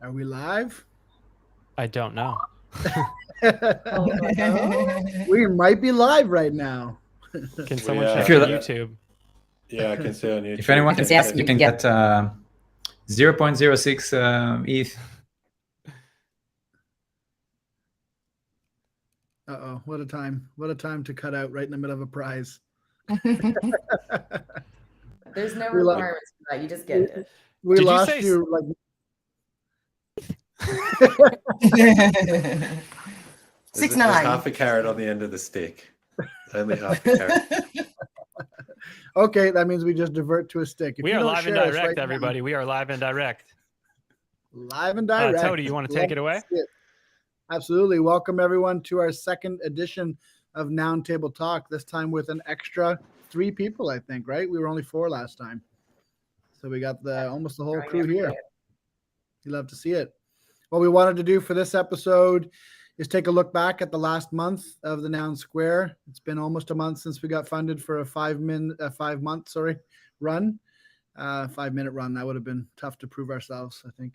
Are we live? I don't know. We might be live right now. Can someone check If on you're- YouTube? Yeah, I can see on YouTube. If anyone can Yes, you can yeah. get 0.06 ETH. Uh-oh, what a time. What a time to cut out right in the middle of a prize. There's no We lo- requirements for that. You just get it. We Did you lost say- you like There's 6'9". half a carrot on the end of the stick. Only half a carrot. okay, that means we just divert to a stick. If We you are don't live and share us direct, right now- everybody. We are live and direct. live and direct. Tony, you want to take it away? Absolutely. Welcome everyone to our second edition of Noun Table Talk. This time with an extra 3 people, I think, right? We were only 4 last time. So we got almost the whole crew here. You love to see it. What we wanted to do for this episode is take a look back at the last month of the Noun Square. It's been almost a month since we got funded for a 5-month run. 5-minute run. That would have been tough to prove ourselves, I think.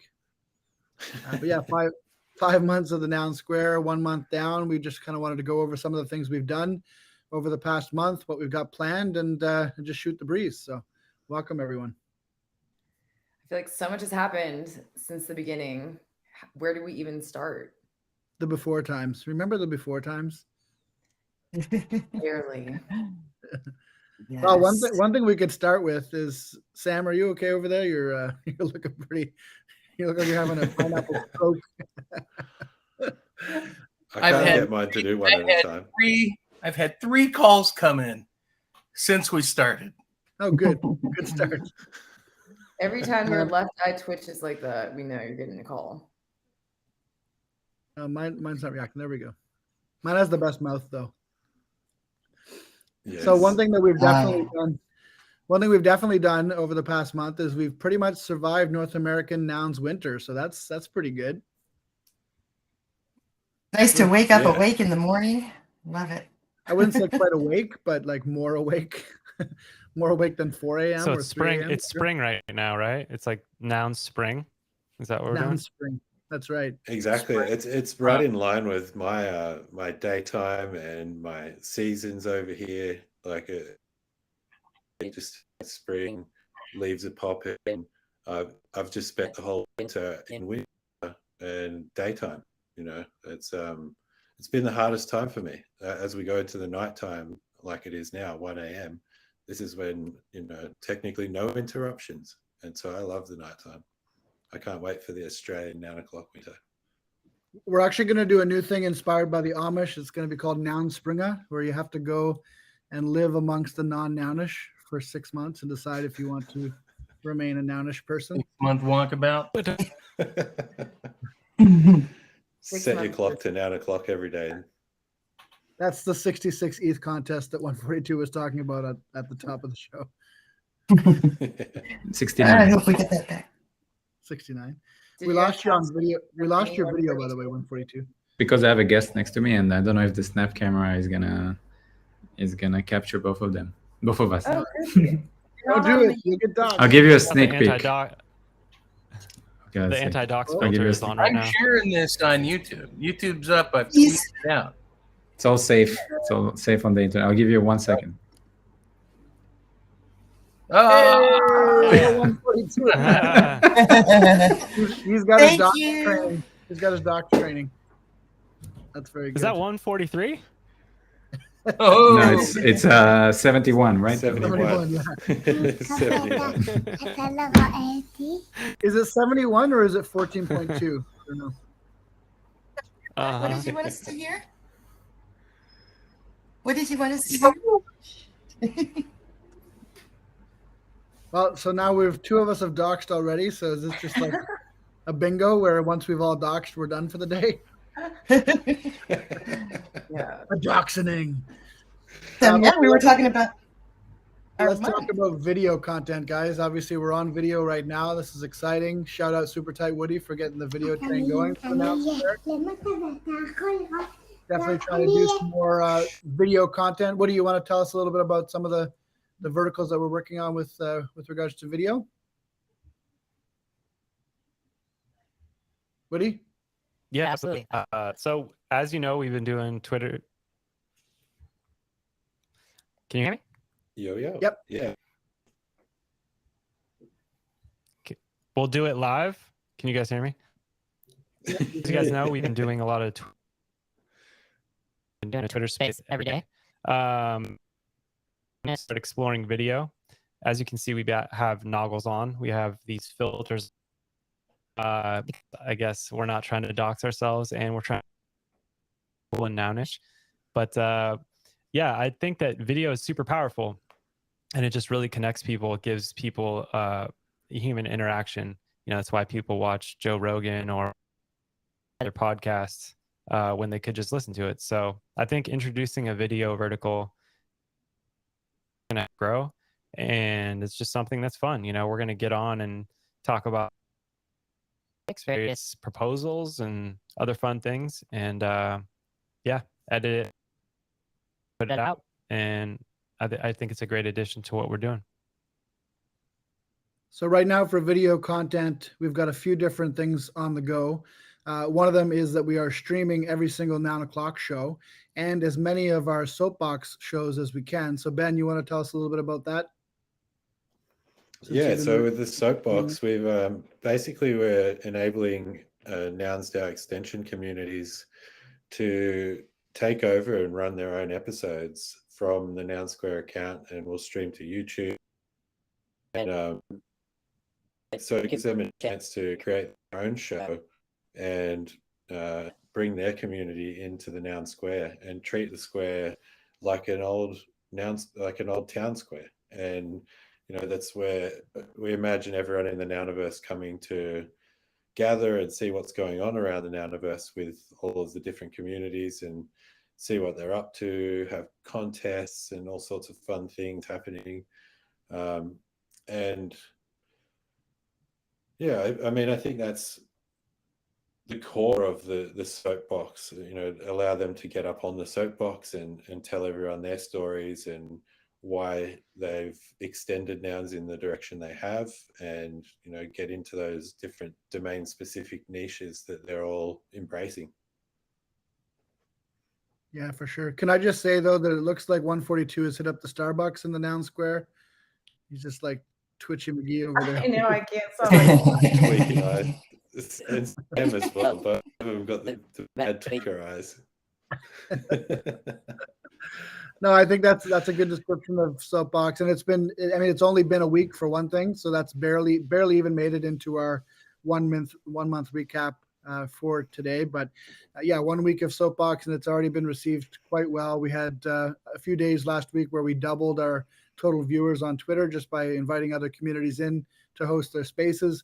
But yeah, 5 months of the Noun Square, 1 month down. We just kind of wanted to go over some of the things we've done over the past month, what we've got planned, and just shoot the breeze. So welcome, everyone. I feel like so much has happened since the beginning. Where do we even start? The before times. Remember the before times? Barely. Well, one thing we could start with is, Sam, are you okay over there? You're looking pretty. You look like you're having a pineapple stroke. I can't get mine to do one at a time. I've had 3 calls come in since we started. Oh, good. Good start. Every time your left eye twitches like that, we know you're getting a call. Mine's not reacting. There we go. Mine has the best mouth, though. Yes. So one thing we've definitely done over the past month is we've pretty much survived North American Nouns winter. So that's pretty good. Nice to wake up Yeah. awake in the morning. Love it. I wouldn't say quite awake, but like more awake. More awake than 4 a.m. So or it's 3 spring. a.m. It's spring right now, right? It's like Noun Spring. Is that what we're Noun doing? spring. That's right. Exactly. It's right in line with my my daytime and my seasons over here. Like it just spring, leaves are popping. I've just spent the whole winter in winter and daytime. You know, it's been the hardest time for me as we go into the nighttime, like it is now, 1 a.m. This is when, you know, technically no interruptions, and so I love the nighttime. I can't wait for the Australian 9 o'clock winter. We're actually going to do a new thing inspired by the Amish. It's going to be called Noun Springer, where you have to go and live amongst the non-Nounish for 6 months and decide if you want to remain a Nounish person. 6-month walkabout. Set your clock to 9 o'clock every day. That's the 66 ETH contest that 142 was talking about at the top of the show. 69. I hope we get that back. 69. Did We you lost guys you on have- video. We lost your video, by the way, 142. Because I have a guest next to me, and I don't know if the snap camera is gonna capture both of them, both of us. Oh, good. Don't do it. You get docked. I'll give you a The sneak peek. anti-doc, Okay, let's the see. anti-docs I'll filter give you a is on right I'm now. sharing this on YouTube. YouTube's up. I've Yes. tweeted it out. It's all safe. It's all safe on the internet. I'll give you 1 second. Oh, Hey, 142. He's got his Thank doctor you. training. He's got his doctor training. That's very good. Is that 143? oh. No, it's 71, right? 71. 71, 71. Is it 71 or is it 14.2? I don't know. What did Uh-huh. you want us to hear? What did you want us to hear? Well, so now we've 2 of us have doxed already. So is this just like a bingo where once we've all doxed, we're done for the day? Yeah. A doxing. So, yeah, we were talking about. our Let's talk month. about video content, guys. Obviously, we're on video right now. This is exciting. Shout out Super Tight Woody for getting the video train going for Noun Square. Definitely trying to do some more video content. What do you want to tell us a little bit about some of the verticals that we're working on with regards to video? Woody? Yeah, absolutely. So as you know, we've been doing Twitter. Can you hear me? Yo. Yep. Yeah. We'll do it live. Can you guys hear me? As you guys know, we've been doing a lot of Twitter space every day. Start exploring video. As you can see, we have noggles on. We have these filters. I guess we're not trying to dox ourselves, and we're trying to be cool and nounish. But yeah, I think that video is super powerful, and it just really connects people. It gives people human interaction. You know, that's why people watch Joe Rogan or other podcasts when they could just listen to it. So I think introducing a video vertical going to grow, and it's just something that's fun. You know, we're going to get on and talk about various proposals and other fun things, and yeah, edit it, put it out, and I think it's a great addition to what we're doing. So right now for video content, we've got a few different things on the go. One of them is that we are streaming every single Noun O'Clock show and as many of our Soapbox shows as we can. So Ben, you want to tell us a little bit about that? Yeah, so with the Soapbox, we've basically we're enabling Nounstuck extension communities to take over and run their own episodes from the Noun Square account, and we'll stream to YouTube. And so it gives them a chance to create their own show and bring their community into the Noun Square and treat the square like an old town square. And you know, that's where we imagine everyone in the Nouniverse coming to gather and see what's going on around the Nouniverse with all of the different communities and see what they're up to, have contests and all sorts of fun things happening. And yeah, I mean, I think that's the core of the Soapbox, you know, allow them to get up on the Soapbox and tell everyone their stories and why they've extended nouns in the direction they have, and you know, get into those different domain specific niches that they're all embracing. Yeah, for sure. Can I just say though that it looks like 142 has hit up the Starbucks in the Noun Square? He's just like Twitchy McGee over there. I know, I can't stop it. Tweaking eyes. And Sam as well, but we've got the bad tweaker eyes. No, I think that's a good description of Soapbox, and it's only been a week for one thing, so that's barely even made it into our 1 month recap for today. But yeah, 1 week of Soapbox, and it's already been received quite well. We had a few days last week where we doubled our total viewers on Twitter just by inviting other communities in to host their spaces.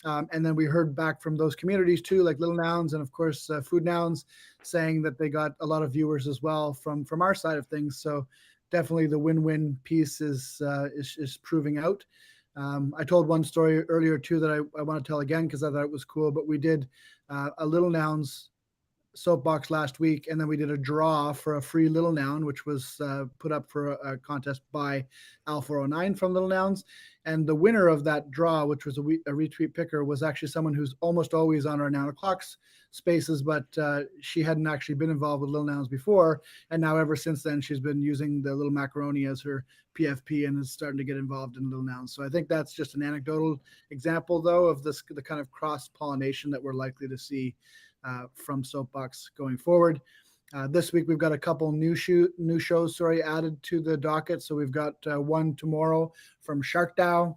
And then we heard back from those communities too, like Little Nouns and of course Food Nouns, saying that they got a lot of viewers as well from our side of things. So definitely the win-win piece is proving out. I told one story earlier too that I want to tell again because I thought it was cool. But we did a Little Nouns Soapbox last week, and then we did a draw for a free Little Noun, which was put up for a contest by Al409 from Little Nouns. And the winner of that draw, which was a retweet picker, was actually someone who's almost always on our Noun O'Clock's spaces, but she hadn't actually been involved with Little Nouns before. And now ever since then, she's been using the Little Macaroni as her PFP and is starting to get involved in Little Nouns. So I think that's just an anecdotal example, though, of the kind of cross-pollination that we're likely to see from Soapbox going forward. This week we've got a couple new shows added to the docket. So we've got one tomorrow from Shark DAO.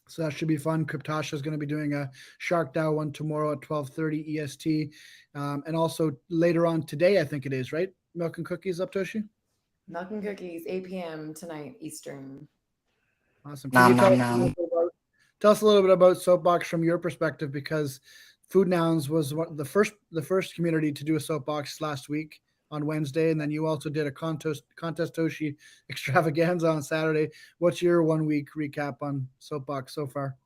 So that should be fun. Cryptasha is going to be doing a Shark DAO one tomorrow at 12:30 EST. And also later on today, I think it is, right? Milk and Cookies, Uptoshi? Milk and Cookies, 8 p.m. tonight Eastern. Awesome. Nom, Can you nom, nom. tell us a little bit about Soapbox from your perspective, because Food Nouns was the first community to do a Soapbox last week on Wednesday, and then you also did a contest Toshi extravaganza on Saturday. What's your 1 week recap on Soapbox so far?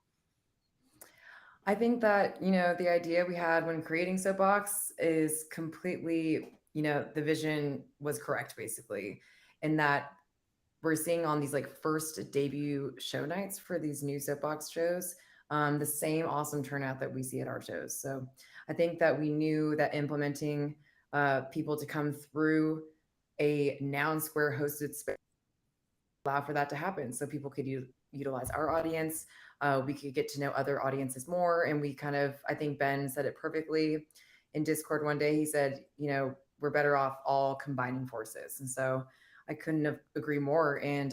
I think that, you know, the idea we had when creating Soapbox is completely, you know, the vision was correct basically, in that we're seeing on these like first debut show nights for these new Soapbox shows, the same awesome turnout that we see at our shows. So I think that we knew that implementing people to come through a Noun Square hosted space allow for that to happen, so people could utilize our audience. We could get to know other audiences more, and we kind of, I think Ben said it perfectly in Discord one day. He said, we're better off all combining forces, and so I couldn't agree more. And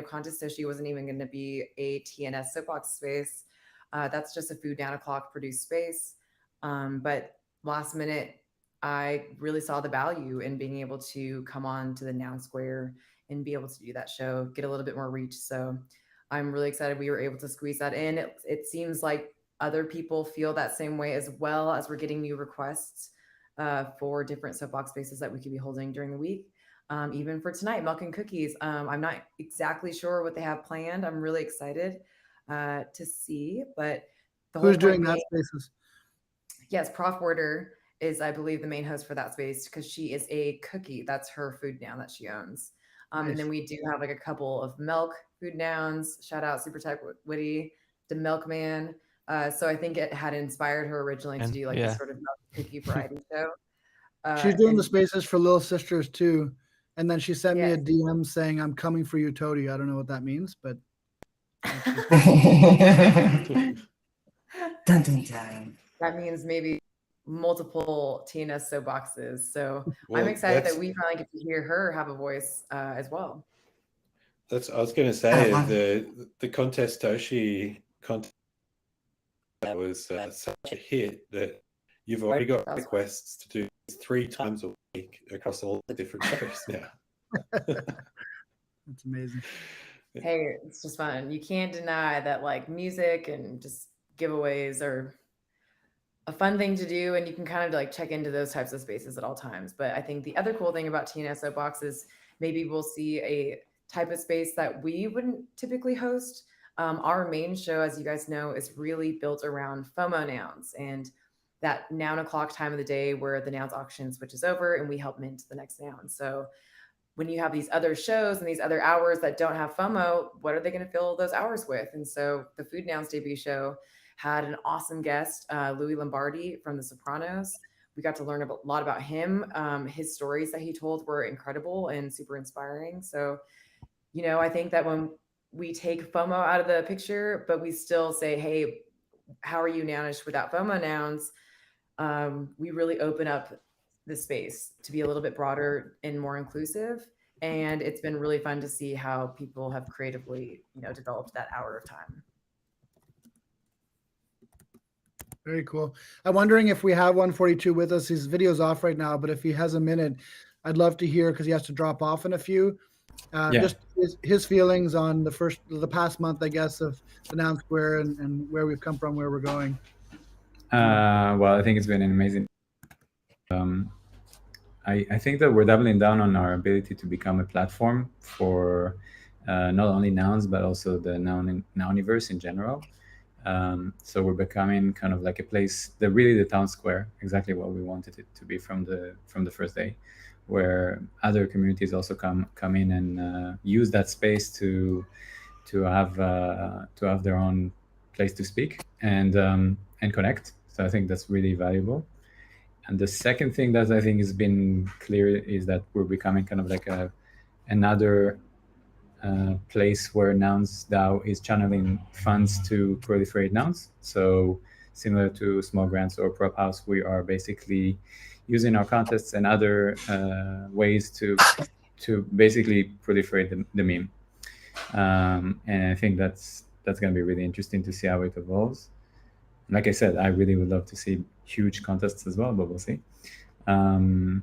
Contest Sushi wasn't even going to be a TNS Soapbox space. That's just a Food Down O'Clock produced space. But last minute, I really saw the value in being able to come on to the Noun Square and be able to do that show, get a little bit more reach. So I'm really excited we were able to squeeze that in. It seems like other people feel that same way, as well as we're getting new requests for different soapbox spaces that we could be holding during the week. Even for tonight, Milk and Cookies. I'm not exactly sure what they have planned. I'm really excited to see, but the whole Who's doing point that spaces? Yes, Prof Werder is, I believe, the main host for that space, because she is a cookie. That's her food noun that she owns. Nice. And then we do have like a couple of milk food nouns. Shout out Super Tech Witty, the Milkman. So I think it had inspired her originally to do like this sort of milk cookie variety show. She's doing the spaces for Little Sisters too. And then she sent me a Yes. DM saying, "I'm coming for you, Toady." I don't know what that means, but Dun, dun, dun. That means maybe multiple TNS soapboxes. So Well, I'm excited that's- that we finally get to hear her have a voice as well. I was going to say Uh-huh. the Contest Toshi contest that was such a hit that you've already got That's requests to do 3 times a week across all the different shows now. it's amazing. Hey, it's just fun. You can't deny that like music and just giveaways are a fun thing to do, and you can kind of like check into those types of spaces at all times. But I think the other cool thing about TNS Soapbox is maybe we'll see a type of space that we wouldn't typically host. Our main show, as you guys know, is really built around FOMO nouns and that noun o'clock time of the day where the nouns auction switches over and we help mint the next noun. So when you have these other shows and these other hours that don't have FOMO, what are they going to fill those hours with? And so the Food Nouns debut show had an awesome guest, Louis Lombardi from The Sopranos. We got to learn a lot about him. His stories that he told were incredible and super inspiring. So, I think that when we take FOMO out of the picture, but we still say, hey, how are you nounish without FOMO nouns? We really open up the space to be a little bit broader and more inclusive. And it's been really fun to see how people have creatively, developed that hour of time. Very cool. I'm wondering if we have 142 with us. His video's off right now, but if he has a minute, I'd love to hear, because he has to drop off in a few. Just his feelings on the past month, I guess, of the Noun Square and where we've come from, where we're going. Well, I think it's been an amazing. I think that we're doubling down on our ability to become a platform for not only nouns, but also the nouniverse in general. So we're becoming kind of like a place that really the town square, exactly what we wanted it to be from the first day, where other communities also come in and use that space to have their own place to speak and connect. So I think that's really valuable. And the second thing that I think has been clear is that we're becoming kind of like another place where Nouns DAO is channeling funds to proliferate nouns. So similar to small grants or PropHouse, we are basically using our contests and other ways to basically proliferate the meme. And I think that's going to be really interesting to see how it evolves. Like I said, I really would love to see huge contests as well, but we'll see. And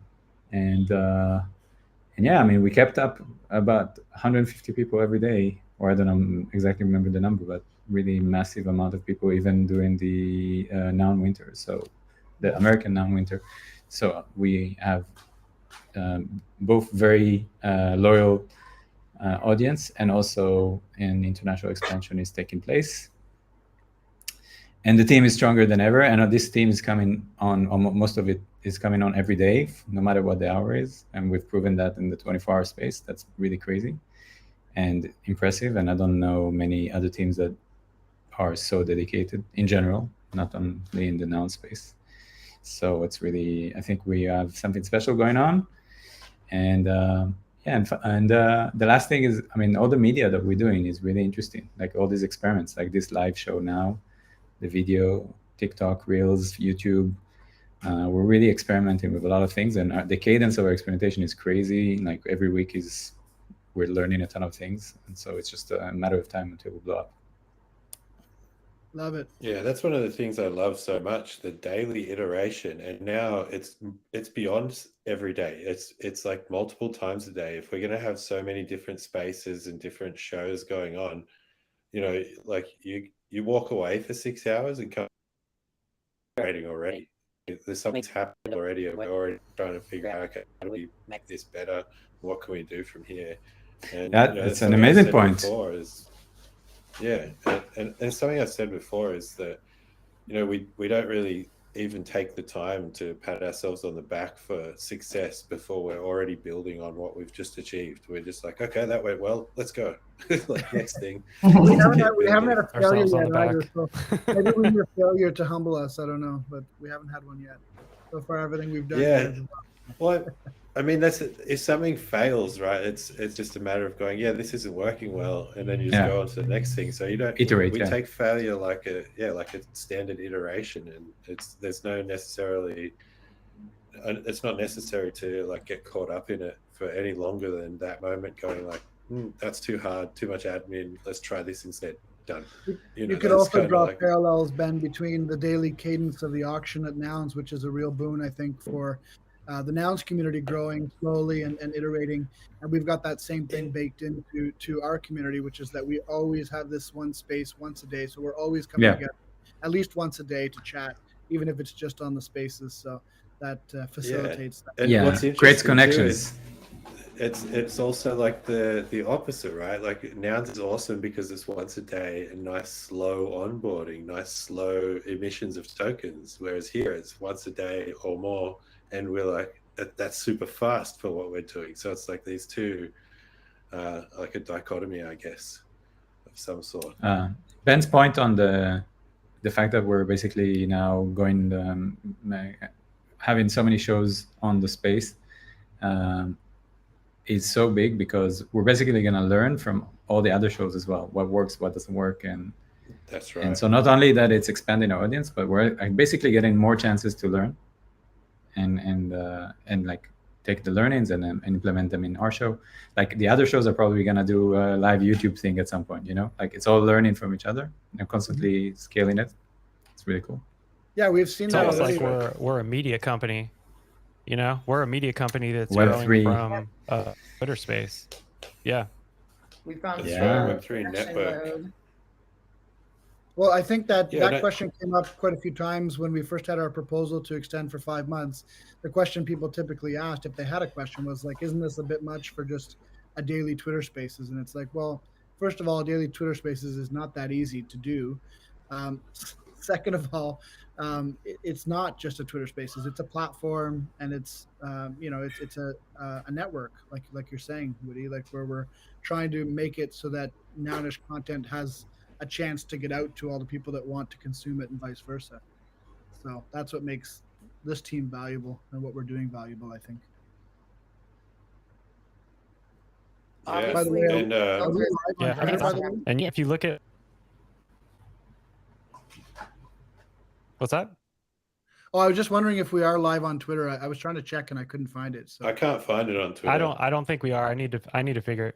yeah, I mean, we kept up about 150 people every day, or I don't exactly remember the number, but really massive amount of people, even during the Noun Winter, so the American Noun Winter. So we have both very loyal audience, and also an international expansion is taking place. And the team is stronger than ever. And this team is coming on, most of it is coming on every day, no matter what the hour is. And we've proven that in the 24-hour space. That's really crazy and impressive. And I don't know many other teams that are so dedicated in general, not only in the noun space. So it's really, I think we have something special going on. And the last thing is, I mean, all the media that we're doing is really interesting. Like all these experiments, like this live show now, the video, TikTok, Reels, YouTube. We're really experimenting with a lot of things, and the cadence of our experimentation is crazy. Like every week we're learning a ton of things, and so it's just a matter of time until we blow up. Love it. Yeah, that's one of the things I love so much, the daily iteration. And now it's beyond every day. It's like multiple times a day. If we're going to have so many different spaces and different shows going on, you know, like you walk away for 6 hours and come rating already. There's something's happened already. We're already trying to figure out, okay, how do we make this better? What can we do from here? And It's an amazing point. And something I said before is that, you know, we don't really even take the time to pat ourselves on the back for success before we're already building on what we've just achieved. We're just like, okay, that went well, let's go. Like next thing. We haven't had a failure Ourselves on yet the either. back. So maybe we need a failure to humble us. I don't know, but we haven't had one yet. So far, everything we've done. Yeah. Well, I mean, if something fails, right? It's just a matter of going, yeah, this isn't working well, and then you just go on to the next thing. So you don't iterate. We take failure like a standard iteration, and there's no necessarily. It's not necessary to like get caught up in it for any longer than that moment. Going like, that's too hard, too much admin. Let's try this instead. Done. You could also draw parallels, Ben, between the daily cadence of the auction at Nouns, which is a real boon, I think, for the Nouns community growing slowly and iterating. And we've got that same thing baked into our community, which is that we always have this one space once a day. So we're always coming together at least once a day to chat, even if it's just on the spaces. So that facilitates that. And what's interesting creates connections. It's also like the opposite, right? Like Nouns is awesome because it's once a day and nice slow onboarding, nice slow emissions of tokens. Whereas here it's once a day or more, and we're like, that's super fast for what we're doing. So it's like these two, like a dichotomy, I guess, of some sort. Ben's point on the fact that we're basically now going having so many shows on the space is so big because we're basically going to learn from all the other shows as well, what works, what doesn't work. And that's right. And so not only that it's expanding our audience, but we're basically getting more chances to learn and like take the learnings and then implement them in our show. Like the other shows are probably going to do a live YouTube thing at some point, you know, like it's all learning from each other and constantly scaling it. It's really cool. Yeah, we've seen It's that. almost like we're a media company, you know, we're a media company that's Web3. growing from Twitter space. Yeah. We've gone through Web3 network. mode. Well, I think that Yeah, that question came up quite a few times when we first had our proposal to extend for 5 months. The question people typically asked, if they had a question, was like, isn't this a bit much for just a daily Twitter Spaces? And it's like, well, first of all, daily Twitter Spaces is not that easy to do. Second of all, it's not just a Twitter Spaces; it's a platform, and it's it's a network, like you're saying, Woody, like where we're trying to make it so that Nounish content has a chance to get out to all the people that want to consume it, and vice versa. So that's what makes this team valuable and what we're doing valuable, I think. Yeah. By the way, And are we live on Yeah, Twitter, by the way? and if you look at what's that? Oh, I was just wondering if we are live on Twitter. I was trying to check and I couldn't find it. So I can't find it on Twitter. I don't think we are. I need to figure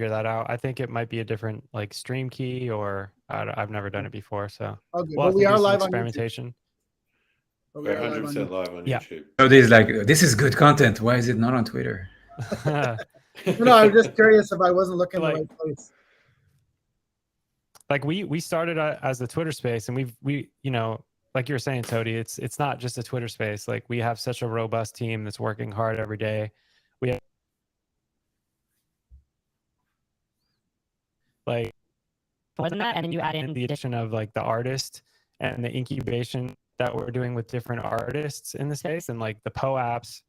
that out. I think it might be a different like stream key, or I've never done it before, so okay. we'll But we have to are do some live on YouTube. experimentation. But we We're are live on 100% YouTube. live on Yeah. YouTube. So there's like, this is good content. Why is it not on Twitter? No, I was just curious if I wasn't looking in the right place. Like we started as the Twitter space, and we you know, like you were saying, Tody, it's not just a Twitter space. Like we have such a robust team that's working hard every day. We have like more than that, and then you add in the addition of like the artist and the incubation that we're doing with different artists in the space, and like the apps.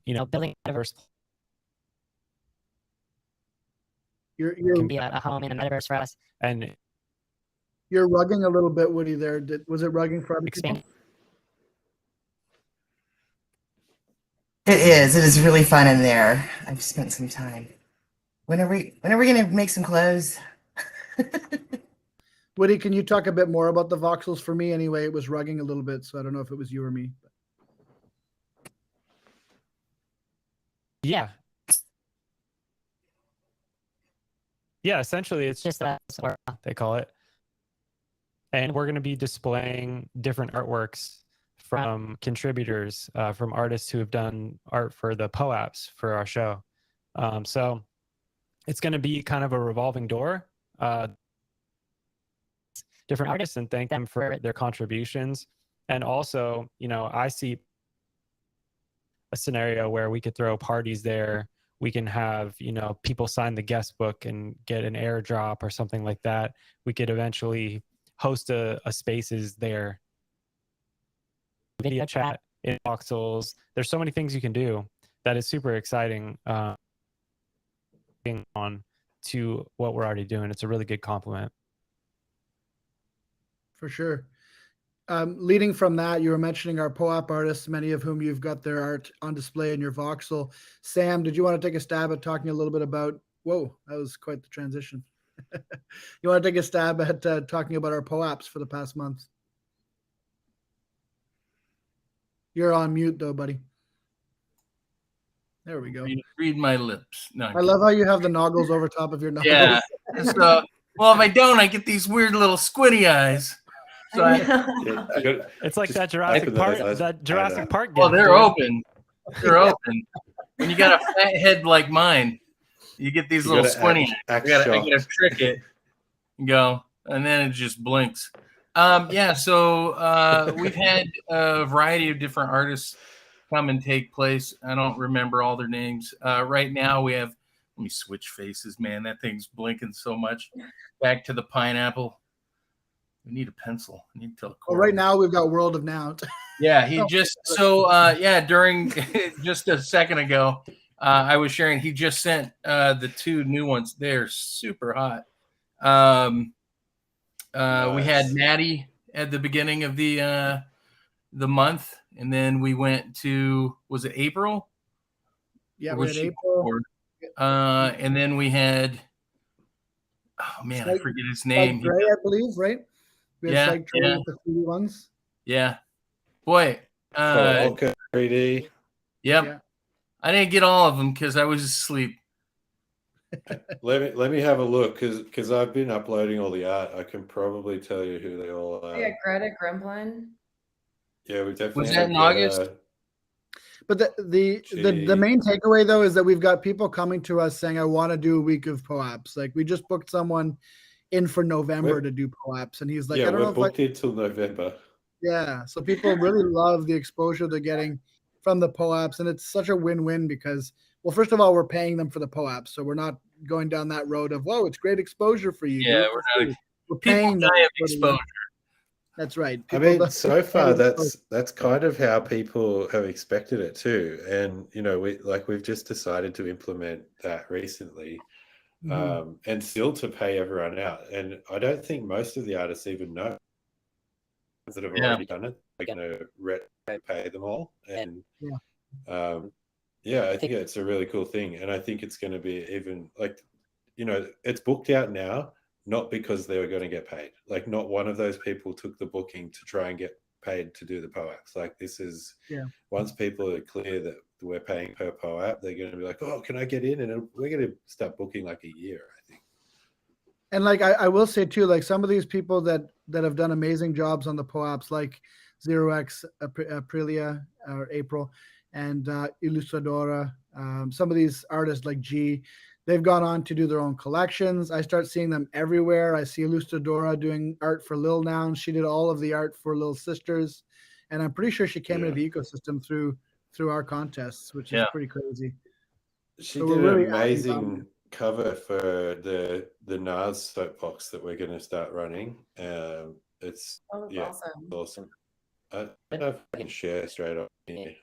You know, building a diverse You're can be a home in a metaverse for us and you're rugging a little bit, Woody. There, was it rugging for other people? expand. It is. It is really fun in there. I've spent some time. When are we gonna make some clothes? Woody, can you talk a bit more about the voxels for me? Anyway, it was rugging a little bit, so I don't know if it was you or me. Yeah. Yeah, essentially it's just that, or they call it. And we're going to be displaying different artworks from contributors, from artists who have done art for the POAPs for our show. So it's going to be kind of a revolving door. Different artists, and thank them for their contributions. And also, you know, I see a scenario where we could throw parties there. We can have, you know, people sign the guest book and get an airdrop or something like that. We could eventually host a spaces there, video chat in Voxels. There's so many things you can do that is super exciting. On to what we're already doing, it's a really good compliment. For sure. Leading from that, you were mentioning our POAP artists, many of whom you've got their art on display in your voxel. Sam, did you want to take a stab at talking a little bit about, whoa, that was quite the transition. You want to take a stab at talking about our POAPs for the past month? You're on mute though, buddy. There we go. Read my lips. No, I love how you have the noggles over top of your noggles. Yeah. So, well, if I don't, I get these weird little squinty eyes. So It's like that Jurassic Park. That Jurassic Park. Well, they're open. They're open. When you got a fat head like mine, you get these little squinty. I gotta trick it and go, and then it just blinks. Yeah. So we've had a variety of different artists come and take place. I don't remember all their names. Right now we have. Let me switch faces, man. That thing's blinking so much. Back to the pineapple. We need a pencil. I need to tell well, right now we've got World of Noun. Yeah, he just during just a second ago, I was sharing. He just sent the two new ones. They're super hot. Nice. We had Natty at the beginning of the month, and then we went to, was it April? Yeah, we had April. And then we had, oh man, I forget his name. Gray, I believe, right? We had yeah. With the 3D ones. Yeah. Boy. 3D. Yep. Yeah. I didn't get all of them because I was asleep. Let me have a look because I've been uploading all the art. I can probably tell you who they all are. Yeah, Greta Grimplin. Yeah, we definitely. Was that in August? But the main takeaway though is that we've got people coming to us saying, "I want to do a week of POAPs." Like we just booked someone in for November to do POAPs, and he's like, "Yeah, I don't know if booked until November." Yeah, so people really love the exposure they're getting from the POAPs, and it's such a win-win because, well, first of all, we're paying them for the POAPs, so we're not going down that road of, whoa, it's great exposure for you. Yeah, we're paying them exposure. That's right. I mean, so far that's kind of how people have expected it too, and you know, we've just decided to implement that recently, and still to pay everyone out. And I don't think most of the artists even know that have already done it. They're going to pay them all, and I think it's a really cool thing, and I think it's going to be even like, you know, it's booked out now. Not because they were going to get paid. Like not one of those people took the booking to try and get paid to do the POAPs. Like this is, once people are clear that we're paying per POAP, they're going to be like, oh, can I get in? And we're going to start booking like a year, I think. And like, I will say too, like some of these people that have done amazing jobs on the POAPs, like 0x, Aprilia or April, and Illustradora, some of these artists like G, they've gone on to do their own collections. I start seeing them everywhere. I see Illustradora doing art for Lil Noun. She did all of the art for Lil Sisters. And I'm pretty sure she came into the ecosystem through our contests, which is pretty crazy. She did an amazing cover for the NAS Soapbox that we're going to start running. It's awesome. I don't know if I can share straight up here.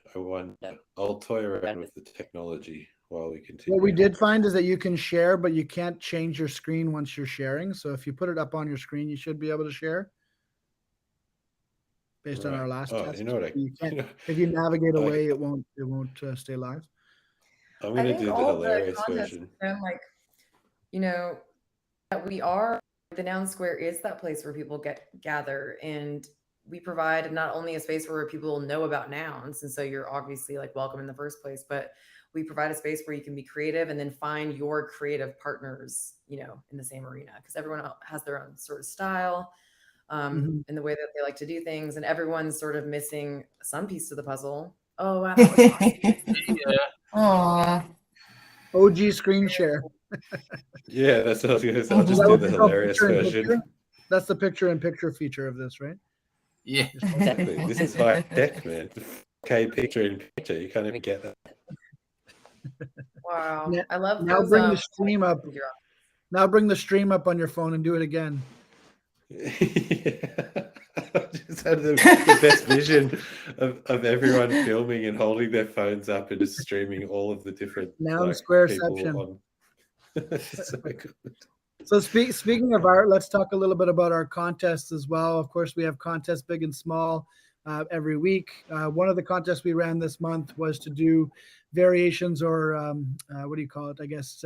I'll toy around with the technology while we continue. What we did find is that you can share, but you can't change your screen once you're sharing. So if you put it up on your screen, you should be able to share. Based on our last test, you know what you can't. If you navigate away, it won't stay live. I'm going to do the hilarious version. Like, you know, that we are, the Noun Square is that place where people gather, and we provide not only a space where people know about nouns, and so you're obviously like welcome in the first place, but we provide a space where you can be creative and then find your creative partners, you know, in the same arena, because everyone has their own sort of style. In the way that they like to do things, and everyone's sort of missing some piece to the puzzle. Oh wow, that was Aww. awesome. OG screen share. Yeah, that's what I was going to say. I'll just do the hilarious version. That's the picture-in-picture feature of this, right? Yeah, exactly. This is high tech, man. Okay, picture-in-picture. You can't even get that. Wow, I love. Now bring the stream up. Now bring the stream up on your phone and do it again. I just had the best vision of everyone filming and holding their phones up and just streaming all of the different Noun Squareception. on. So good. So speaking of art, let's talk a little bit about our contests as well. Of course, we have contests big and small every week. One of the contests we ran this month was to do variations, or what do you call it? I guess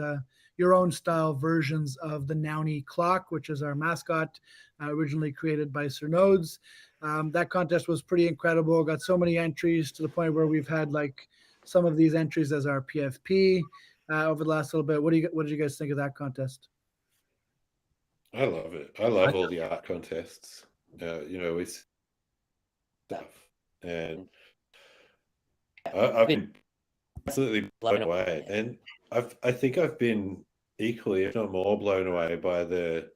your own style versions of the Nouny clock, which is our mascot, originally created by Sir Nodes. That contest was pretty incredible. Got so many entries to the point where we've had like some of these entries as our PFP over the last little bit. What did you guys think of that contest? I love it. I love all the art contests. You know, we stuff, and I've been absolutely blown away, and I think I've been equally, if not more, blown away by the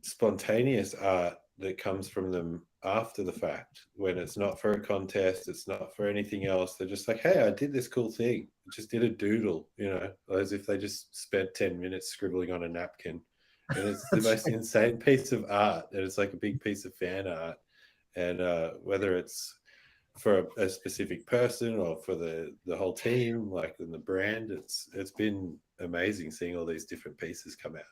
spontaneous art that comes from them after the fact, when it's not for a contest, it's not for anything else. They're just like, hey, I did this cool thing. I just did a doodle, you know, as if they just spent 10 minutes scribbling on a napkin. And it's the most insane piece of art, and it's like a big piece of fan art. And whether it's for a specific person or for the whole team, like in the brand, it's been amazing seeing all these different pieces come out.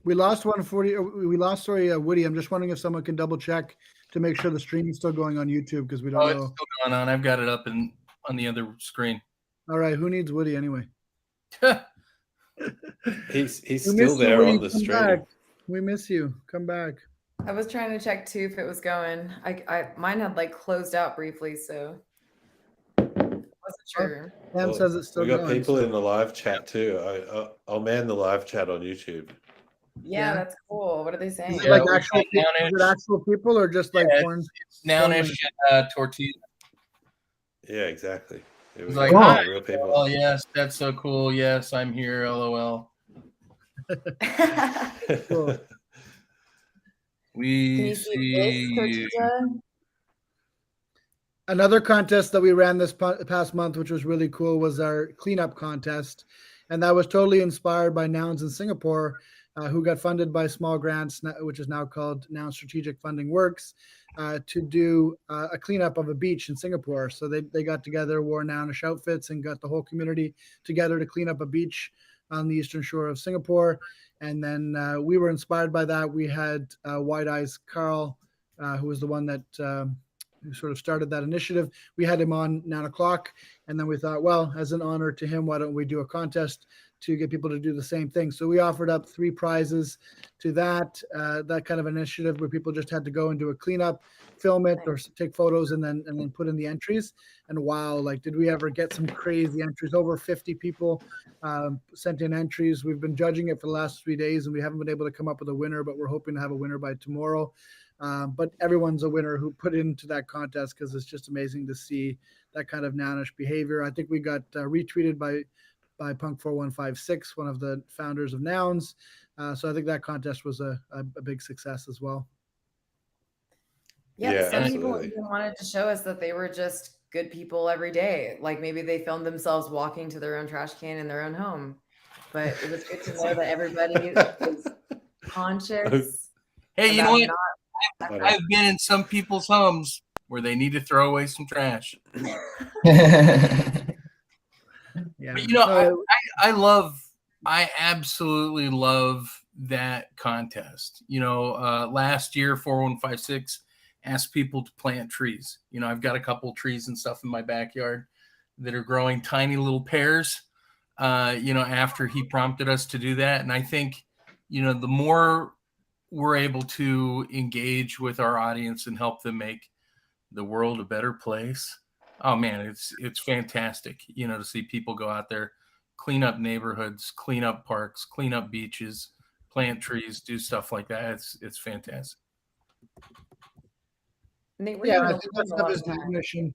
We lost Woody. I'm just wondering if someone can double check to make sure the stream is still going on YouTube, because we don't know. It's still going on. I've got it up on the other screen. All right, who needs Woody anyway? He's still there on the stream. We miss you. Come back. I was trying to check too if it was going. Mine had like closed out briefly, so I wasn't sure. Pam says it's still going. We got people in the live chat too. I'll man the live chat on YouTube. Yeah, that's cool. What are they saying? Is it like actual people or just like porn? It's Nounish Tortilla. Yeah, exactly. It was like, real people. Oh yes, that's so cool. Yes, I'm here. LOL. Cool. We see you. Another contest that we ran this past month, which was really cool, was our cleanup contest. And that was totally inspired by Nouns in Singapore, who got funded by small grants, which is now called Noun Strategic Funding Works, to do a cleanup of a beach in Singapore. So they got together, wore Nounish outfits, and got the whole community together to clean up a beach on the eastern shore of Singapore. And then we were inspired by that. We had Wide Eyes Carl, who was the one that who sort of started that initiative. We had him on 9 o'clock, and then we thought, well, as an honor to him, why don't we do a contest to get people to do the same thing? So we offered up 3 prizes to that kind of initiative, where people just had to go and do a cleanup, film it, or take photos, and then put in the entries. And wow, like, did we ever get some crazy entries? Over 50 people sent in entries. We've been judging it for the last 3 days, and we haven't been able to come up with a winner, but we're hoping to have a winner by tomorrow. But everyone's a winner who put into that contest, because it's just amazing to see that kind of Nounish behavior. I think we got retweeted by Punk4156, one of the founders of Nouns. So I think that contest was a big success as well. Yeah, some people even wanted to show us that they were just good people every day. Like maybe they filmed themselves walking to their own trash can in their own home. But it was good to know that everybody is conscious. Hey, you know what? I've been in some people's homes where they need to throw away some trash. Yeah. But, I absolutely love that contest. Last year, 4156 asked people to plant trees. I've got a couple trees and stuff in my backyard that are growing tiny little pears, after he prompted us to do that. And I think, the more we're able to engage with our audience and help them make the world a better place, oh man, it's fantastic, to see people go out there, clean up neighborhoods, clean up parks, clean up beaches, plant trees, do stuff like that. It's fantastic. Nate, Yeah, I think that stuff is definition.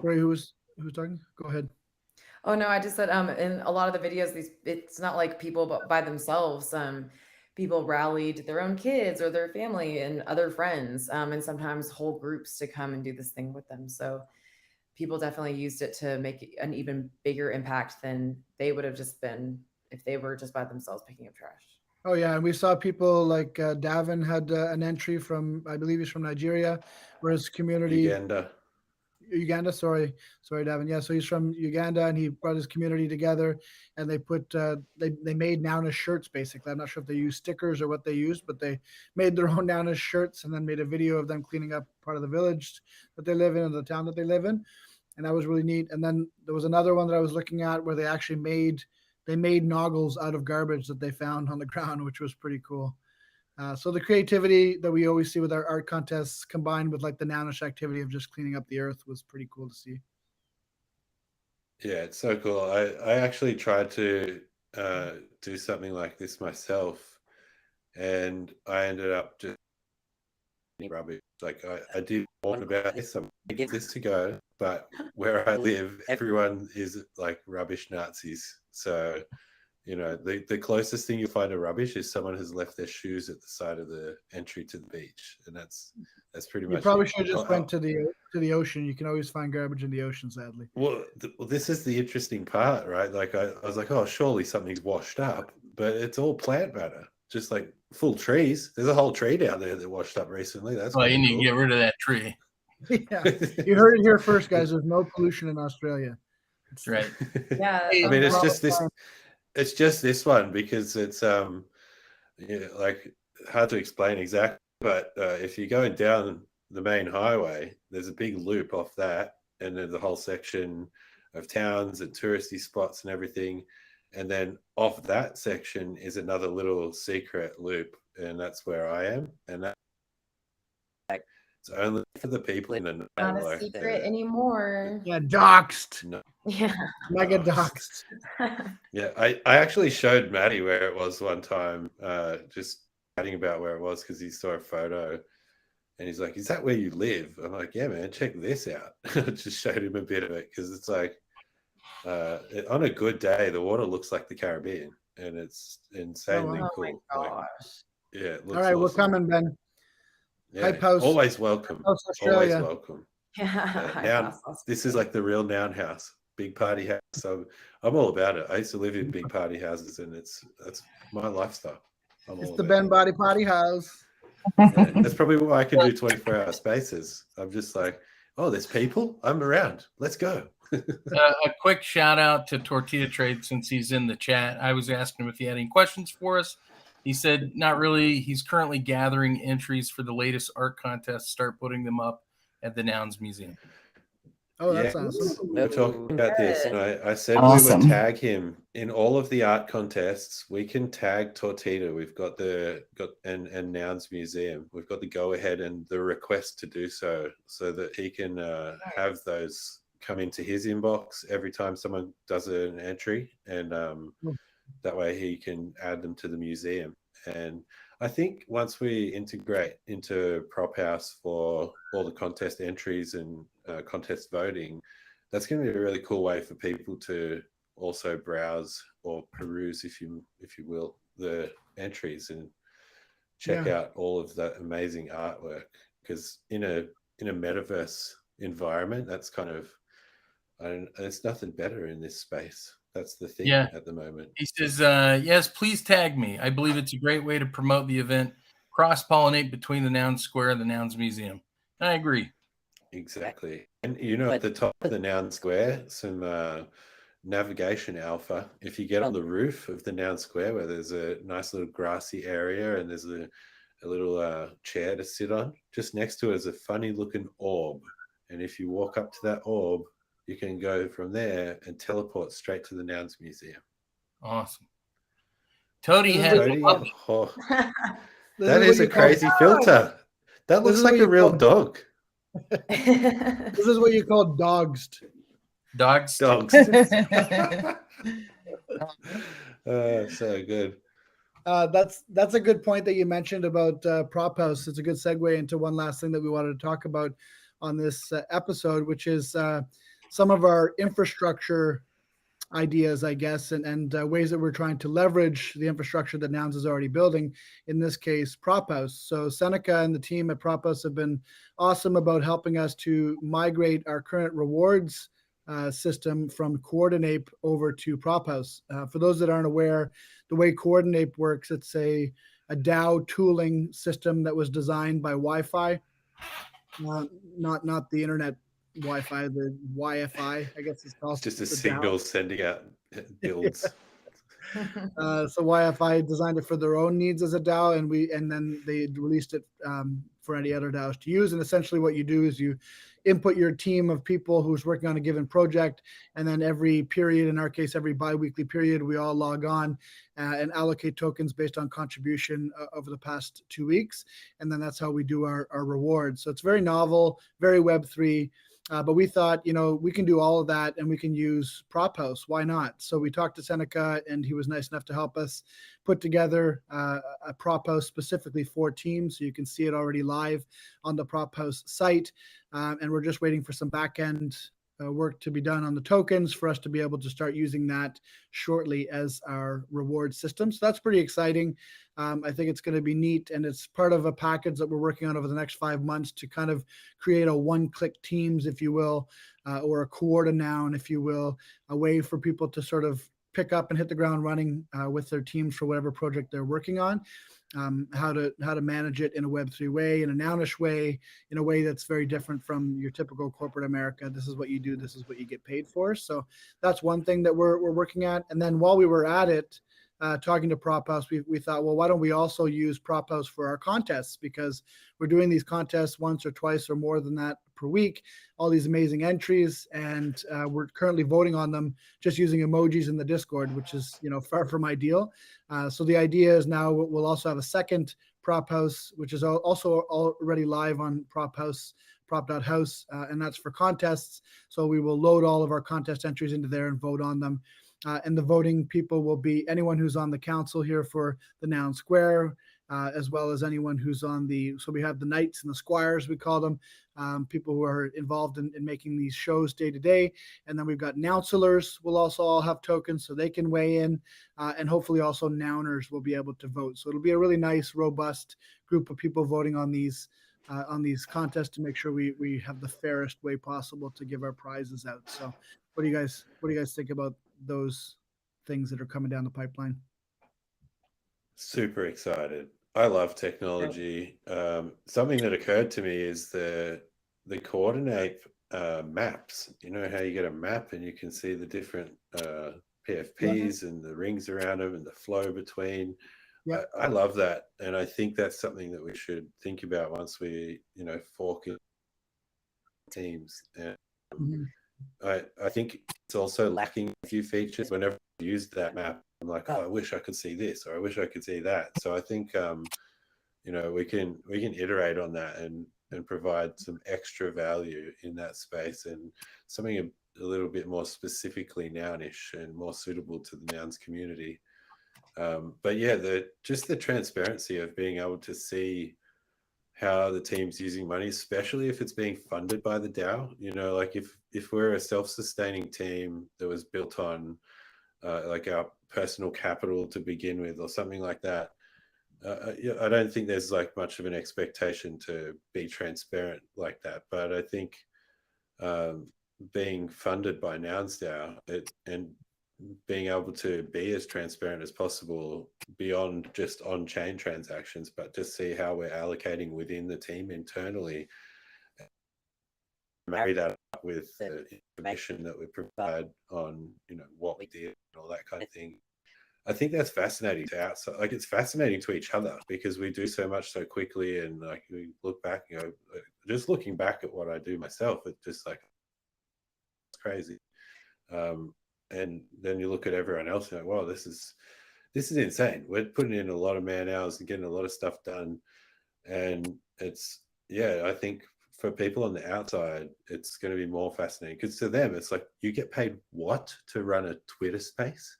Sorry, who was talking? Go ahead. Oh no, I just said in a lot of the videos, it's not like people by themselves. People rallied their own kids or their family and other friends, and sometimes whole groups to come and do this thing with them. So people definitely used it to make an even bigger impact than they would have just been if they were just by themselves picking up trash. Oh yeah, and we saw people like Davin had an entry from, I believe he's from Nigeria, where his community Uganda, sorry, Davin. Yeah, so he's from Uganda, and he brought his community together, and they put they made Nounish shirts. Basically, I'm not sure if they used stickers or what they used, but they made their own Nounish shirts, and then made a video of them cleaning up part of the village that they live in and the town that they live in, and that was really neat. And then there was another one that I was looking at where they actually made noggles out of garbage that they found on the ground, which was pretty cool. So the creativity that we always see with our art contests combined with like the Nounish activity of just cleaning up the earth was pretty cool to see. Yeah, it's so cool. I actually tried to do something like this myself, and I ended up just rubbish. Like I did warn about this, I'm gonna give this to go, but where I live, everyone is like rubbish Nazis. So the closest thing you'll find to rubbish is someone has left their shoes at the side of the entry to the beach, and that's pretty much. You probably should have just went to the ocean. You can always find garbage in the ocean, sadly. Well, this is the interesting part, right? Like I was like, oh, surely something's washed up, but it's all plant matter, just like full trees. There's a whole tree down there that washed up recently. That's well, you need to get rid of that tree. Yeah, you heard it here first, guys. There's no pollution in Australia. That's right. Yeah, I mean, it's just this. It's just this one because it's like hard to explain exactly. But if you're going down the main highway, there's a big loop off that, and there's a whole section of towns and touristy spots and everything. And then off that section is another little secret loop, and that's where I am. And that it's only for the people in the know. Not a secret anymore. Yeah, doxed. No. Yeah. Mega doxed. Yeah, I actually showed Maddie where it was one time, just chatting about where it was because he saw a photo and he's like, is that where you live? I'm like, yeah, man, check this out. I just showed him a bit of it because it's like on a good day, the water looks like the Caribbean and it's insanely cool. Oh my gosh. Like, yeah, it looks all right, awesome. We're coming, Ben. Yeah, always welcome. Always welcome. Yeah. Noun, this is like the real Noun house, big party house. So I'm all about it. I used to live in big party houses, and that's my lifestyle. It's the Ben Body Party House. Yeah, that's probably why I can do 24-hour spaces. I'm just like, oh, there's people. I'm around. Let's go. A quick shout out to Tortilla Trade since he's in the chat. I was asking him if he had any questions for us. He said, not really. He's currently gathering entries for the latest art contest. Start putting them up at the Nouns Museum. Oh, that's awesome. We were talking about this, and I said Awesome. we would tag him in all of the art contests. We can tag Tortilla. We've got and Nouns Museum. We've got the go ahead and the request to do so that he can have those come into his inbox every time someone does an entry, and that way he can add them to the museum. And I think once we integrate into PropHouse for all the contest entries and contest voting, that's going to be a really cool way for people to also browse or peruse, if you will, the entries and check out all of that amazing artwork. Because in a metaverse environment, that's kind of, there's nothing better in this space. That's the thing at the moment. He says, yes, please tag me. I believe it's a great way to promote the event, cross-pollinate between the Noun Square and the Nouns Museum. I agree. Exactly. And at the top of the Noun Square, some navigation alpha. If you get on the roof of the Noun Square, where there's a nice little grassy area and there's a little chair to sit on, just next to it is a funny looking orb. And if you walk up to that orb, you can go from there and teleport straight to the Nouns Museum. Awesome. Toady has that is a crazy filter. That looks like a real dog. This is what you call dogsed. Dogs. So good. That's a good point that you mentioned about PropHouse. It's a good segue into one last thing that we wanted to talk about on this episode, which is some of our infrastructure ideas, I guess, and ways that we're trying to leverage the infrastructure that Nouns is already building, in this case, PropHouse. So Seneca and the team at PropHouse have been awesome about helping us to migrate our current rewards system from Coordinate over to PropHouse. For those that aren't aware, the way Coordinate works, it's a DAO tooling system that was designed by Wi-Fi, not the internet Wi-Fi, the Wi-Fi, I guess it's called. Just a signal sending out builds. So Wi-Fi designed it for their own needs as a DAO, and then they released it for any other DAOs to use. And essentially what you do is you input your team of people who's working on a given project, and then every period, in our case, every bi-weekly period, we all log on and allocate tokens based on contribution over the past 2 weeks. And then that's how we do our rewards. So it's very novel, very Web3. But we thought, we can do all of that and we can use PropHouse. Why not? So we talked to Seneca, and he was nice enough to help us put together a PropHouse specifically for teams. So you can see it already live on the PropHouse site. And we're just waiting for some back-end work to be done on the tokens for us to be able to start using that shortly as our reward system. So that's pretty exciting. I think it's going to be neat, and it's part of a package that we're working on over the next 5 months to kind of create a one-click teams, if you will, or a coordinate, if you will, a way for people to sort of pick up and hit the ground running with their teams for whatever project they're working on. How to manage it in a Web3 way, in a Nounish way, in a way that's very different from your typical corporate America. This is what you do. This is what you get paid for. So that's one thing that we're working at. And then while we were at it, talking to PropHouse, we thought, well, why don't we also use PropHouse for our contests? Because we're doing these contests once or twice or more than that per week, all these amazing entries, and we're currently voting on them just using emojis in the Discord, which is far from ideal. So the idea is now we'll also have a second PropHouse, which is also already live on PropHouse, prop.house, and that's for contests. So we will load all of our contest entries into there and vote on them. And the voting people will be anyone who's on the council here for the Noun Square, as well as anyone who's on so we have the knights and the squires, we call them, people who are involved in making these shows day to day. And then we've got Nouncelors will also all have tokens so they can weigh in, and hopefully also Nouners will be able to vote. So it'll be a really nice, robust group of people voting on these contests to make sure we have the fairest way possible to give our prizes out. So what do you guys think about those things that are coming down the pipeline? Super excited. I love technology. Something that occurred to me is the coordinate maps. You know how you get a map and you can see the different PFPs and the rings around them and the flow between. Yeah. I love that, and I think that's something that we should think about once we fork in teams. And I think it's also lacking a few features. Whenever I use that map, I'm like, I wish I could see this, or I wish I could see that. So I think we can iterate on that and provide some extra value in that space, and something a little bit more specifically Nounish and more suitable to the Nouns community. But yeah, just the transparency of being able to see how the team's using money, especially if it's being funded by the DAO. Like if we're a self-sustaining team that was built on like our personal capital to begin with or something like that, I don't think there's like much of an expectation to be transparent like that. But I think being funded by Nouns DAO and being able to be as transparent as possible beyond just on-chain transactions, but just see how we're allocating within the team internally, marry that up with the information that we provide on, what we did and all that kind of thing. I think that's fascinating to outside. Like, it's fascinating to each other because we do so much so quickly, and like we look back, just looking back at what I do myself, it's just like it's crazy. And then you look at everyone else and like, wow, this is insane. We're putting in a lot of man hours and getting a lot of stuff done, and it's I think for people on the outside, it's going to be more fascinating because to them, it's like, you get paid what to run a Twitter space?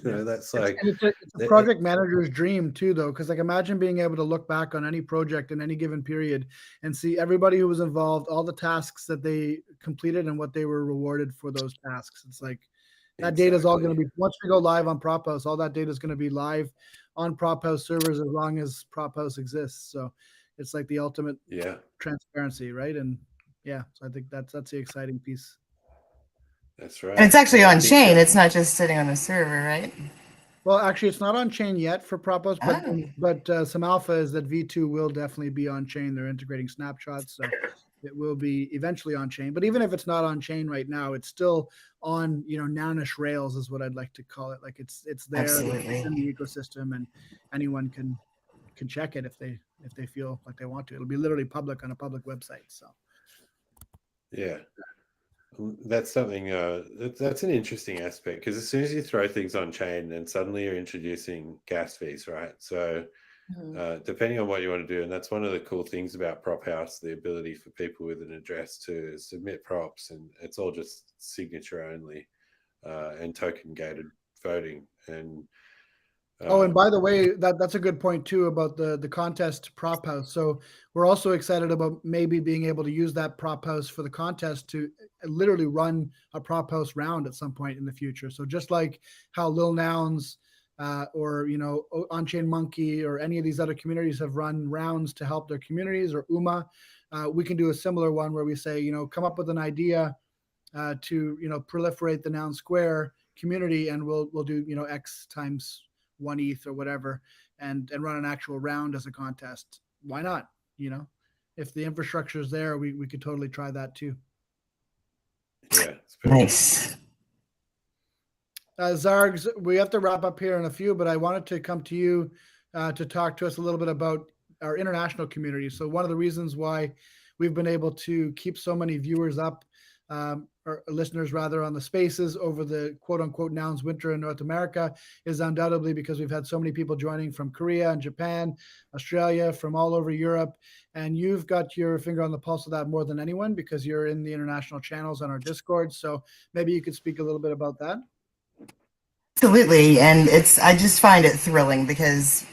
That's like it's a project manager's dream too, though, because like imagine being able to look back on any project in any given period and see everybody who was involved, all the tasks that they completed and what they were rewarded for those tasks. It's like that data is all going to be, once we go live on PropHouse, all that data is going to be live on PropHouse servers as long as PropHouse exists. So it's like the ultimate transparency, right? And so I think that's the exciting piece. That's right. And it's actually on chain. It's not just sitting on a server, right? Well, actually, it's not on chain yet for PropHouse, but some alpha is that V2 will definitely be on chain. They're integrating snapshots, so it will be eventually on chain. But even if it's not on chain right now, it's still on, Nounish rails is what I'd like to call it. Like it's there. Absolutely. It's in the ecosystem, and anyone can check it if they feel like they want to. It'll be literally public on a public website. So yeah. That's something that's an interesting aspect, because as soon as you throw things on chain, then suddenly you're introducing gas fees, right? So depending on what you want to do, and that's one of the cool things about PropHouse, the ability for people with an address to submit props, and it's all just signature only and token gated voting. And and by the way, that's a good point too about the contest PropHouse. So we're also excited about maybe being able to use that PropHouse for the contest to literally run a PropHouse round at some point in the future. So just like how Lil Nouns or On-Chain Monkey or any of these other communities have run rounds to help their communities, or UMA, we can do a similar one where we say, come up with an idea to proliferate the Noun Square community, and we'll do X times 1 ETH or whatever, and run an actual round as a contest. Why not? If the infrastructure is there, we could totally try that too. Yeah, nice. Zargs, we have to wrap up here in a few, but I wanted to come to you to talk to us a little bit about our international community. So one of the reasons why we've been able to keep so many viewers up, or listeners rather, on the spaces over the quote unquote Nouns winter in North America is undoubtedly because we've had so many people joining from Korea and Japan, Australia, from all over Europe. And you've got your finger on the pulse of that more than anyone because you're in the international channels on our Discord. So maybe you could speak a little bit about that. Absolutely. And I just find it thrilling because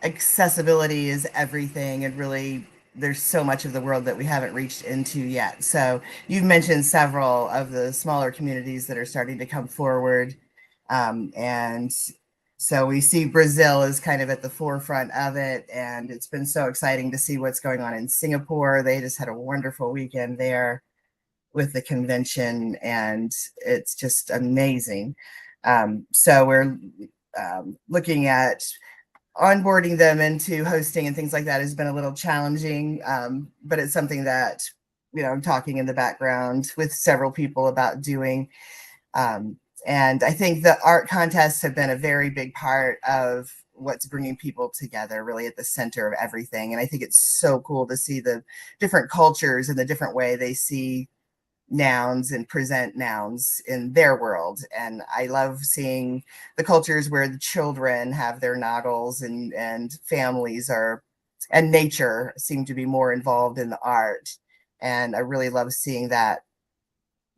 accessibility is everything, and really there's so much of the world that we haven't reached into yet. So you've mentioned several of the smaller communities that are starting to come forward. And so we see Brazil is kind of at the forefront of it. And it's been so exciting to see what's going on in Singapore. They just had a wonderful weekend there with the convention, and it's just amazing. So we're looking at onboarding them into hosting and things like that has been a little challenging, but it's something that, I'm talking in the background with several people about doing. And I think the art contests have been a very big part of what's bringing people together, really at the center of everything. And I think it's so cool to see the different cultures and the different way they see nouns and present nouns in their world. And I love seeing the cultures where the children have their noddles and families and nature seem to be more involved in the art. And I really love seeing that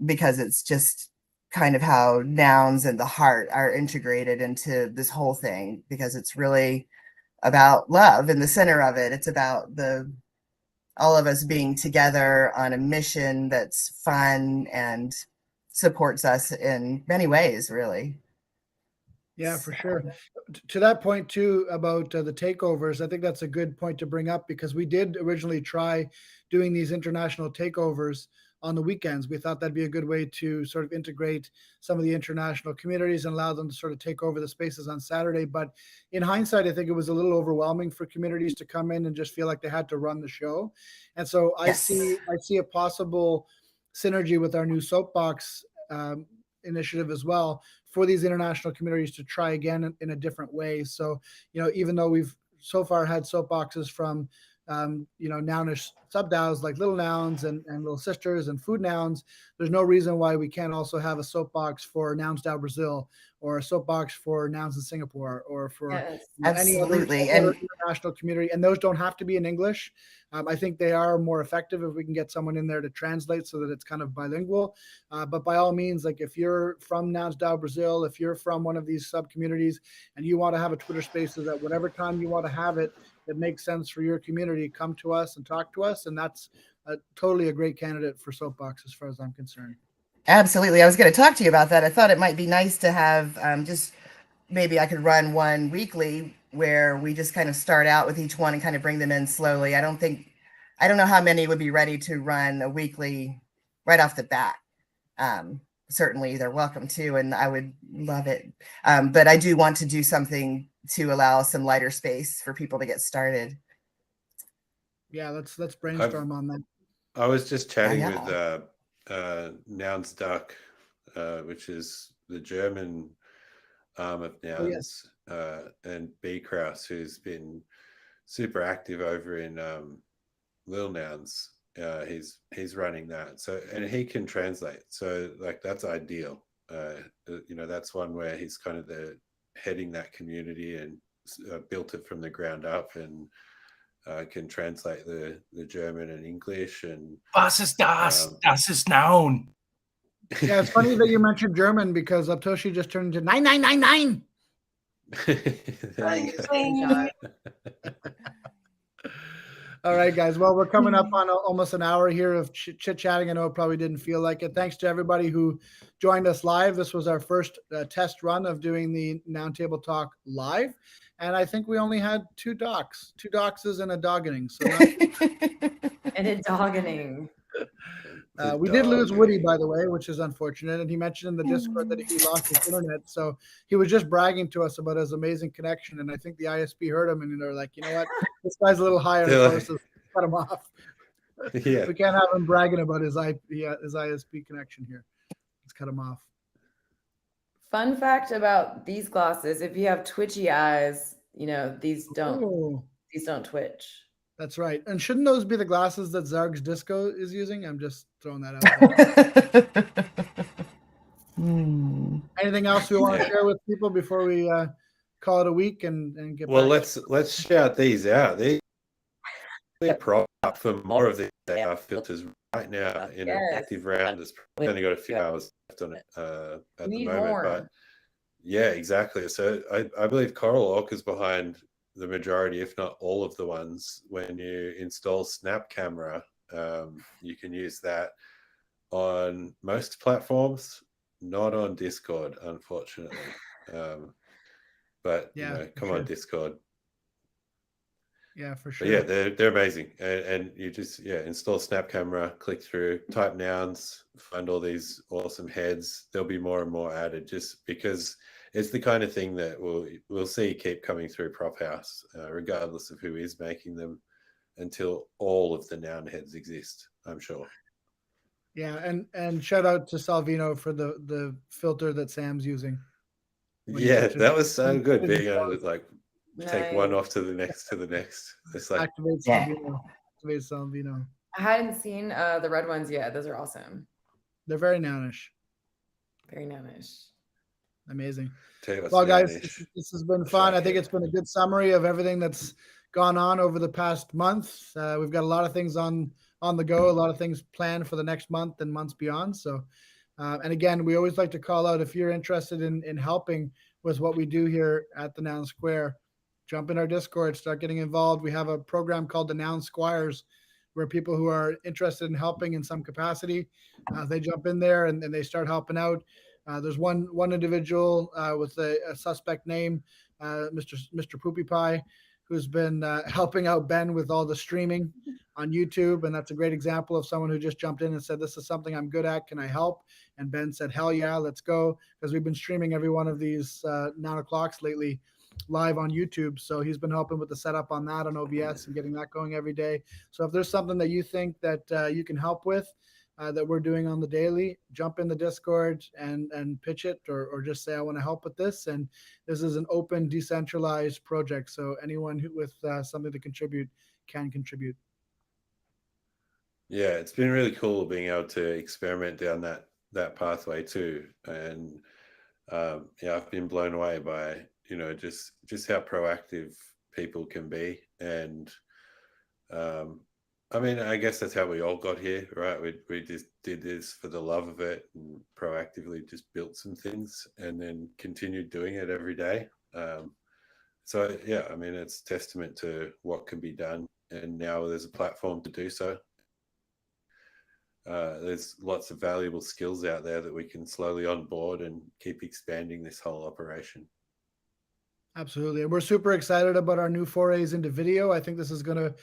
because it's just kind of how nouns and the heart are integrated into this whole thing, because it's really about love in the center of it. It's about all of us being together on a mission that's fun and supports us in many ways, really. Yeah, for sure. To that point too about the takeovers, I think that's a good point to bring up, because we did originally try doing these international takeovers on the weekends. We thought that'd be a good way to sort of integrate some of the international communities and allow them to sort of take over the spaces on Saturday. But in hindsight, I think it was a little overwhelming for communities to come in and just feel like they had to run the show. And so I see a possible synergy with our new Soapbox initiative as well for these international communities to try again in a different way. So, even though we've so far had soapboxes from nounish sub-DAOs like Little Nouns and Little Sisters and Food Nouns, there's no reason why we can't also have a soapbox for Nouns DAO Brazil, or a soapbox for Nouns in Singapore, or for any other international community. And those don't have to be in English. I think they are more effective if we can get someone in there to translate so that it's kind of bilingual. But by all means, like if you're from Nouns DAO Brazil, if you're from one of these sub-communities and you want to have a Twitter Spaces at whatever time you want to have it, that makes sense for your community, come to us and talk to us. And that's totally a great candidate for Soapbox as far as I'm concerned. Absolutely. I was going to talk to you about that. I thought it might be nice to have just maybe I could run one weekly where we just kind of start out with each one and kind of bring them in slowly. I don't know how many would be ready to run a weekly right off the bat. Certainly they're welcome to, and I would love it. But I do want to do something to allow some lighter space for people to get started. Yeah, let's brainstorm on that. I was just chatting with Nounstuck, which is the German arm of Nouns, and B. Kraus, who's been super active over in Little Nouns. He's running that, so, and he can translate, so like that's ideal. That's one where he's kind of heading that community and built it from the ground up, and can translate the German and English. And Was ist das? Das ist Noun. Yeah, it's funny that you mentioned German, because Aptoshi just turned into 9999. All right, guys. Well, we're coming up on almost an hour here of chit-chatting. I know it probably didn't feel like it. Thanks to everybody who joined us live. This was our first test run of doing the Noun Table Talk live. And I think we only had two doxes and a doggening. So and a doggening. We did lose Woody, by the way, which is unfortunate. And he mentioned in the Discord that he lost his internet. So he was just bragging to us about his amazing connection. And I think the ISP heard him, and they're like, you know what? This guy's a little higher. So cut him off. Yeah. We can't have him bragging about his ISP connection here. Let's cut him off. Fun fact about these glasses: if you have twitchy eyes, these don't twitch. That's right. And shouldn't those be the glasses that Zarg's Disco is using? I'm just throwing that out there. Anything else we want to share with people before we call it a week and get back? Let's shout these out. They're prop up for more of these AR filters right now in an active round. There's probably only got a few hours left on it at the moment. More. But yeah, exactly. So I believe Coral Orc is behind the majority, if not all of the ones. When you install Snap Camera, you can use that on most platforms, not on Discord, unfortunately. But come on, Discord. Yeah, for sure. But yeah, they're amazing. And you just install Snap Camera, click through, type nouns, find all these awesome heads. There'll be more and more added, just because it's the kind of thing that we'll see keep coming through PropHouse, regardless of who is making them, until all of the noun heads exist, I'm sure. Yeah, and shout out to Salvino for the filter that Sam's using. Yeah, that was so good, being able to take one off to the next. It's like activate Salvino. I hadn't seen the red ones yet. Those are awesome. They're very nounish. Very nounish. Amazing. Well, guys, this has been fun. I think it's been a good summary of everything that's gone on over the past month. We've got a lot of things on the go, a lot of things planned for the next month and months beyond. So, and again, we always like to call out, if you're interested in helping with what we do here at the Noun Square, jump in our Discord, start getting involved. We have a program called the Noun Squires, where people who are interested in helping in some capacity, they jump in there and they start helping out. There's one individual with a suspect name, Mr. Poopy Pie, who's been helping out Ben with all the streaming on YouTube. And that's a great example of someone who just jumped in and said, this is something I'm good at. Can I help? And Ben said, hell yeah, let's go. Because we've been streaming every one of these 9 o'clocks lately live on YouTube. So he's been helping with the setup on that on OBS and getting that going every day. So if there's something that you think that you can help with, that we're doing on the daily, jump in the Discord and pitch it, or just say, I want to help with this. And this is an open, decentralized project. So anyone with something to contribute can contribute. Yeah, it's been really cool being able to experiment down that pathway too. And yeah, I've been blown away by, just how proactive people can be. And I mean, I guess that's how we all got here, right? We just did this for the love of it and proactively just built some things and then continued doing it every day. So yeah, I mean, it's testament to what can be done. And now there's a platform to do so. There's lots of valuable skills out there that we can slowly onboard and keep expanding this whole operation. Absolutely. And we're super excited about our new forays into video. I think this is going to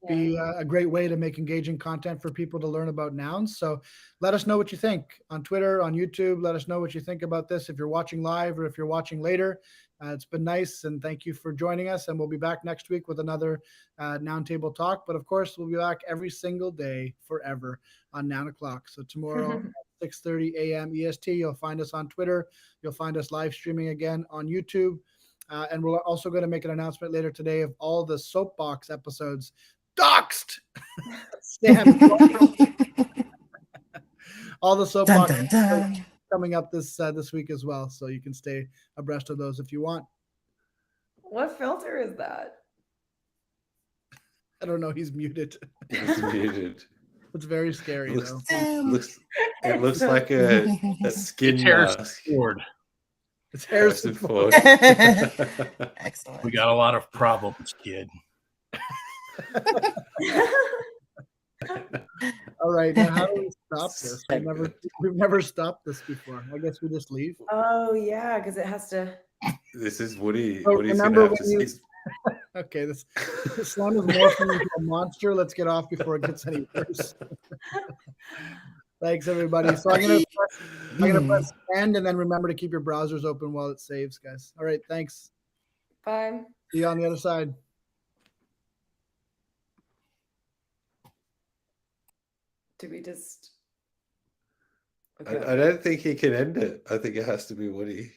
be a great way to make engaging content for people to learn about nouns. So let us know what you think on Twitter, on YouTube. Let us know what you think about this if you're watching live or if you're watching later. It's been nice, and thank you for joining us. And we'll be back next week with another Noun Table Talk. But of course, we'll be back every single day forever on Noun O'Clock. So tomorrow at 6:30 a.m. EST, you'll find us on Twitter. You'll find us live streaming again on YouTube. And we're also going to make an announcement later today of all the Soapbox episodes doxed. All the Soapbox episodes coming up this week as well, so you can stay abreast of those if you want. What filter is that? I don't know. He's muted. He's muted. It's very scary though. It looks like a skin mask. It's Harrison Ford. Excellent. We got a lot of problems, kid. All right, now how do we stop this? We've never stopped this before. I guess we just leave. Oh yeah, because it has to. This is Woody. Oh, Woody's gonna have to see. Okay, this slime is morphing into a monster. Let's get off before it gets any worse. Thanks, everybody. So I'm gonna press end, and then remember to keep your browsers open while it saves, guys. All right, thanks. Bye. See you on the other side. Do we just? I don't think he can end it. I think it has to be Woody.